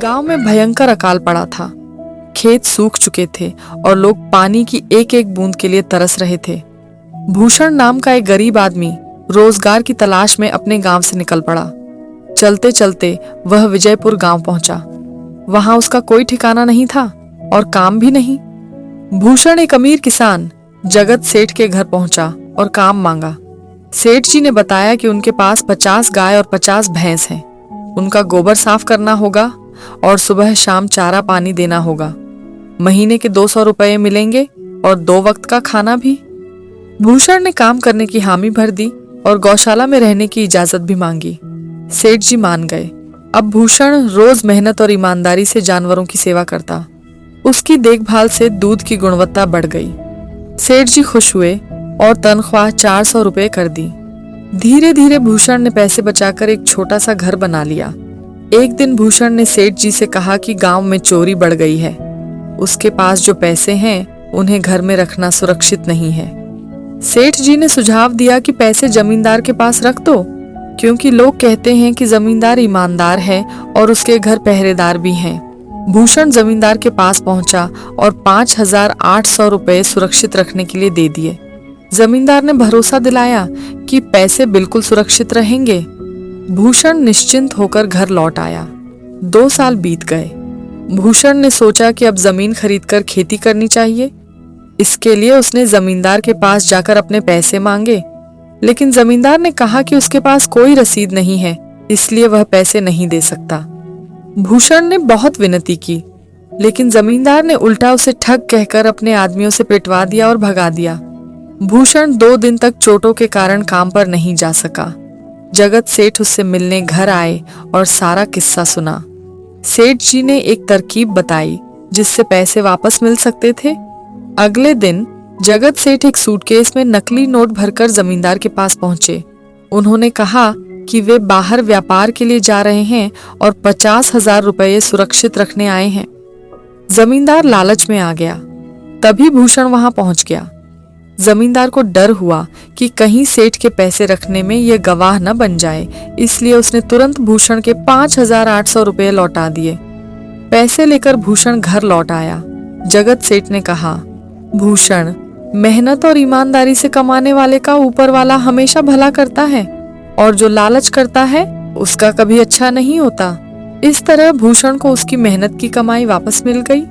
गांव में भयंकर अकाल पड़ा था। खेत सूख चुके थे और लोग पानी की एक एक बूंद के लिए तरस रहे थे। भूषण नाम का एक गरीब आदमी रोजगार की तलाश में अपने गांव से निकल पड़ा। चलते चलते वह विजयपुर गांव पहुंचा। वहां उसका कोई ठिकाना नहीं था और काम भी नहीं। भूषण एक अमीर किसान जगत सेठ के घर पहुंचा और काम मांगा। सेठ जी ने बताया कि उनके पास 50 गाय और 50 भैंस हैं। उनका गोबर साफ करना होगा और सुबह शाम चारा पानी देना होगा। महीने के 200 रुपये मिलेंगे और 2 वक्त का खाना भी। भूषण ने काम करने की हामी भर दी और गौशाला में रहने की इजाजत भी मांगी। सेठ जी मान गए। अब भूषण रोज मेहनत और ईमानदारी से जानवरों की सेवा करता। उसकी देखभाल से दूध की गुणवत्ता बढ़ गई। सेठ जी खुश हुए और तनख्वाह 400 रुपये कर दी। धीरे धीरे भूषण ने पैसे बचाकर एक छोटा सा घर बना लिया। एक दिन भूषण ने सेठ जी से कहा कि गांव में चोरी बढ़ गई है। उसके पास जो पैसे हैं उन्हें घर में रखना सुरक्षित नहीं है। सेठ जी ने सुझाव दिया कि पैसे जमींदार के पास रख दो, क्योंकि लोग कहते हैं कि जमींदार ईमानदार है और उसके घर पहरेदार भी हैं। भूषण जमींदार के पास पहुंचा और 5,800 रुपये सुरक्षित रखने के लिए दे दिए। जमींदार ने भरोसा दिलाया कि पैसे बिल्कुल सुरक्षित रहेंगे। भूषण निश्चिंत होकर घर लौट आया। 2 साल बीत गए। भूषण ने सोचा कि अब जमीन खरीदकर खेती करनी चाहिए। इसके लिए उसने जमींदार के पास जाकर अपने पैसे मांगे, लेकिन जमींदार ने कहा कि उसके पास कोई रसीद नहीं है, इसलिए वह पैसे नहीं दे सकता। भूषण ने बहुत विनती की, लेकिन जमींदार ने उल्टा उसे ठग कहकर अपने आदमियों से पिटवा दिया और भगा दिया। भूषण 2 दिन तक चोटों के कारण काम पर नहीं जा सका। जगत सेठ उससे मिलने घर आए और सारा किस्सा सुना। सेठ जी ने एक तरकीब बताई जिससे पैसे वापस मिल सकते थे। अगले दिन जगत सेठ एक सूटकेस में नकली नोट भरकर जमींदार के पास पहुंचे। उन्होंने कहा कि वे बाहर व्यापार के लिए जा रहे हैं और 50,000 रुपये सुरक्षित रखने आए हैं। जमींदार लालच में आ गया। तभी भूषण वहां पहुंच गया। जमींदार को डर हुआ कि कहीं सेठ के पैसे रखने में यह गवाह न बन जाए, इसलिए उसने तुरंत भूषण के 5,800 रुपये लौटा दिए। पैसे लेकर भूषण घर लौट आया। जगत सेठ ने कहा, भूषण, मेहनत और ईमानदारी से कमाने वाले का ऊपर वाला हमेशा भला करता है और जो लालच करता है उसका कभी अच्छा नहीं होता। इस तरह भूषण को उसकी मेहनत की कमाई वापस मिल गई।